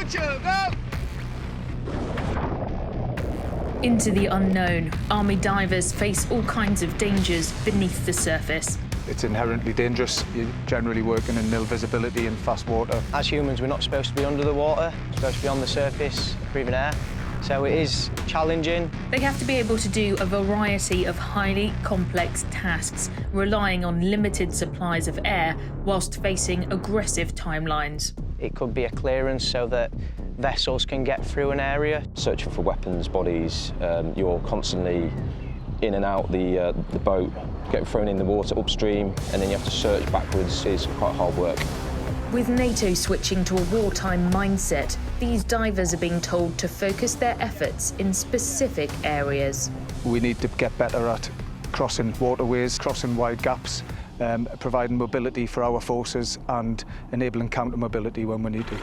Neutral, go! Into the unknown, Army divers face all kinds of dangers beneath the surface. It's inherently dangerous. You're generally working in nil visibility in fast water. As humans, we're not supposed to be under the water. We're supposed to be on the surface, breathing air. So it is challenging. They have to be able to do a variety of highly complex tasks, relying on limited supplies of air whilst facing aggressive timelines. It could be a clearance so that vessels can get through an area. Searching for weapons, bodies, you're constantly in and out the boat, getting thrown in the water upstream, and then you have to search backwards. It's quite hard work. With Nato switching to a wartime mindset, these divers are being told to focus their efforts in specific areas. We need to get better at crossing waterways, crossing wide gaps, providing mobility for our forces and enabling counter-mobility when we need to.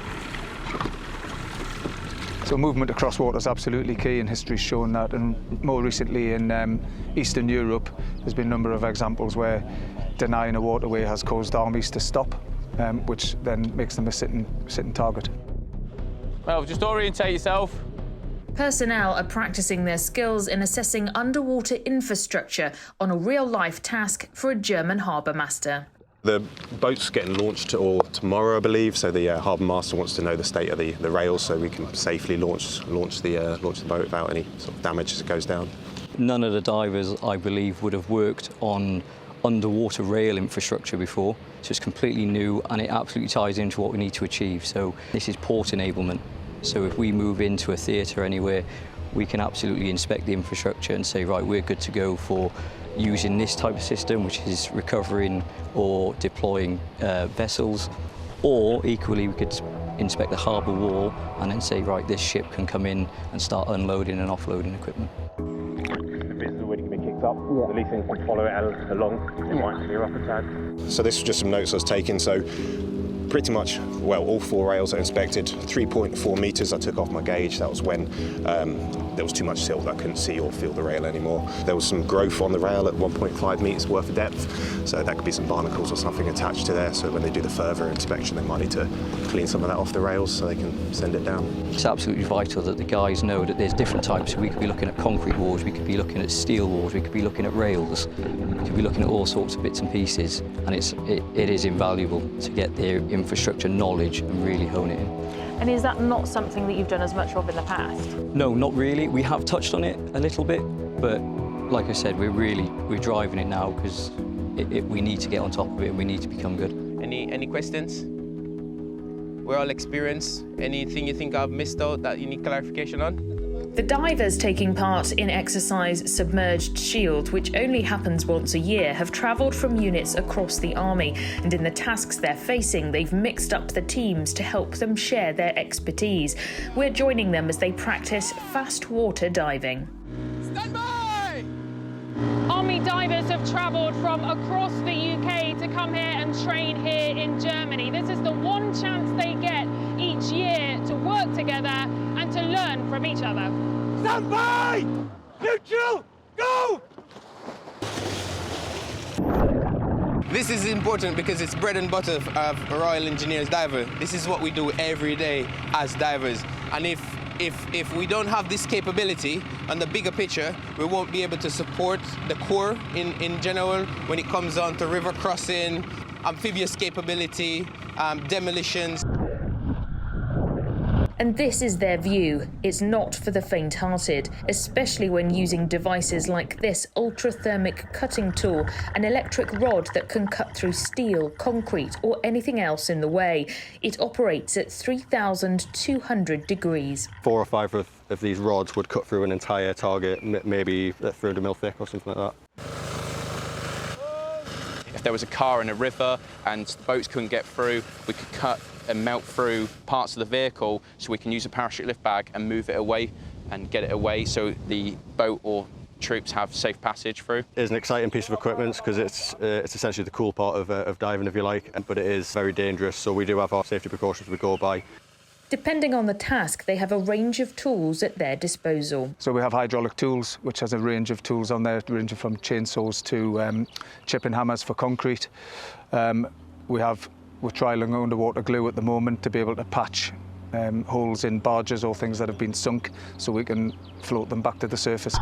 So movement across water is absolutely key, and history's shown that. And more recently in Eastern Europe, there's been a number of examples where denying a waterway has caused armies to stop, which then makes them a sitting target. Well, just orientate yourself. Personnel are practicing their skills in assessing underwater infrastructure on a real-life task for a German harbour master. The boat's getting launched tomorrow, I believe, so the harbour master wants to know the state of the rails so we can safely launch the boat without any sort of damage as it goes down. None of the divers, I believe, would have worked on underwater rail infrastructure before, so it's completely new and it absolutely ties into what we need to achieve. So this is port enablement. So if we move into a theatre anywhere, we can absolutely inspect the infrastructure and say, right, we're good to go for using this type of system, which is recovering or deploying vessels, or equally we could inspect the harbour wall and then say, right, this ship can come in and start unloading and offloading equipment. The bits already can be kicked up, the least thing can follow it along, it might clear up a tad. So this was just some notes I was taking, so pretty much, well, all four rails are inspected. 3.4 metres I took off my gauge. That was when there was too much silt. I couldn't see or feel the rail anymore. There was some growth on the rail at 1.5 metres worth of depth, so that could be some barnacles or something attached to there, so when they do the further inspection they might need to clean some of that off the rails so they can send it down. It's absolutely vital that the guys know that there's different types. So we could be looking at concrete walls, we could be looking at steel walls, we could be looking at rails, we could be looking at all sorts of bits and pieces, and it is invaluable to get their infrastructure knowledge and really hone it in. And is that not something that you've done as much of in the past? No, not really. We have touched on it a little bit, but like I said, we're driving it now because we need to get on top of it and we need to become good. Any questions? We're all experienced. Anything you think I've missed out that you need clarification on? The divers taking part in Exercise Submerged Shield, which only happens once a year, have travelled from units across the Army, and in the tasks they're facing, they've mixed up the teams to help them share their expertise. We're joining them as they practice fast water diving. Stand by! Army divers have travelled from across the UK to come here and train here in Germany. This is the one chance they get each year to work together and to learn from each other. Stand by! Neutral, go! This is important because it's bread and butter of a Royal Engineers diver. This is what we do every day as divers. And if we don't have this capability on the bigger picture, we won't be able to support the Corps in general when it comes on to river crossing, amphibious capability, demolitions. And this is their view. It's not for the faint-hearted, especially when using devices like this ultra-thermic cutting tool, an electric rod that can cut through steel, concrete, or anything else in the way. It operates at 3,200 degrees. 4 or 5 of these rods would cut through an entire target, maybe 300 mil thick or something like that. If there was a car in a river and the boats couldn't get through, we could cut and melt through parts of the vehicle so we can use a parachute lift bag and move it away and get it away so the boat or troops have safe passage through. It's an exciting piece of equipment because it's essentially the cool part of diving, if you like, but it is very dangerous, so we do have our safety precautions we go by. Depending on the task, they have a range of tools at their disposal. So we have hydraulic tools, which has a range of tools on there, ranging from chainsaws to chipping hammers for concrete. We're trialling underwater glue at the moment to be able to patch holes in barges or things that have been sunk so we can float them back to the surface.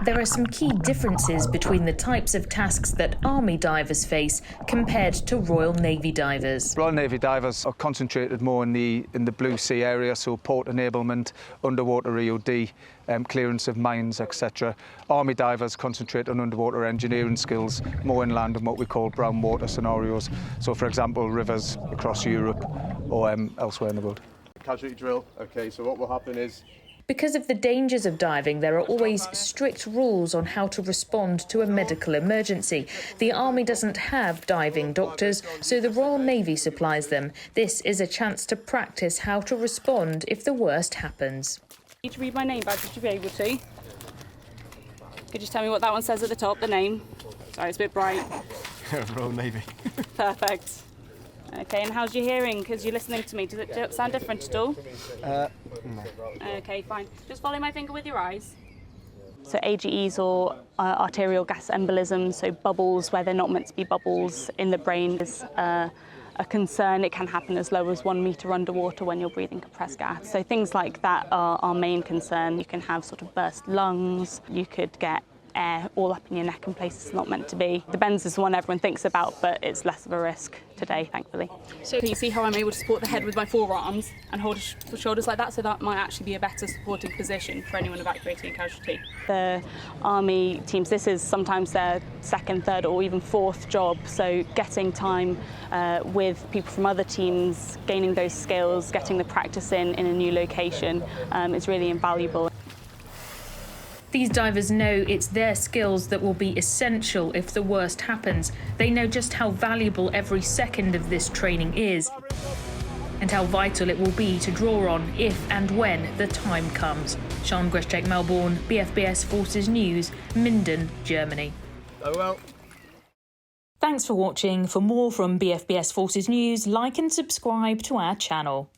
There are some key differences between the types of tasks that Army divers face compared to Royal Navy divers. Royal Navy divers are concentrated more in the blue sea area, so port enablement, underwater EOD, clearance of mines, etc. Army divers concentrate on underwater engineering skills, more inland in what we call brown water scenarios. So, for example, rivers across Europe or elsewhere in the world. Casualty drill. Okay, so what will happen is Because of the dangers of diving, there are always strict rules on how to respond to a medical emergency. The Army doesn't have diving doctors, so the Royal Navy supplies them. This is a chance to practice how to respond if the worst happens. Need to read my name badge, would you be able to? Could you just tell me what that one says at the top, the name? Sorry, it's a bit bright. Royal Navy. Perfect. Okay, and how's your hearing? Because you're listening to me. Does it sound different at all? No. Okay, fine. Just follow my finger with your eyes. So AGEs or arterial gas embolism, so bubbles where they're not meant to be bubbles in the brain is a concern. It can happen as low as 1 metre underwater when you're breathing compressed gas. So things like that are our main concern. You can have sort of burst lungs, you could get air all up in your neck in places it's not meant to be. The bends is the one everyone thinks about, but it's less of a risk today, thankfully. So can you see how I'm able to support the head with my forearms and hold the shoulders like that? So that might actually be a better supporting position for anyone evacuating a casualty. The Army teams, this is sometimes their second, third or even fourth job. So getting time with people from other teams, gaining those skills, getting the practice in a new location is really invaluable. These divers know it's their skills that will be essential if the worst happens. They know just how valuable every second of this training is and how vital it will be to draw on if and when the time comes. Sian Greschek, Melbourne, BFBS Forces News, Minden, Germany. Oh well. Thanks for watching. For more from BFBS Forces News, like and subscribe to our channel.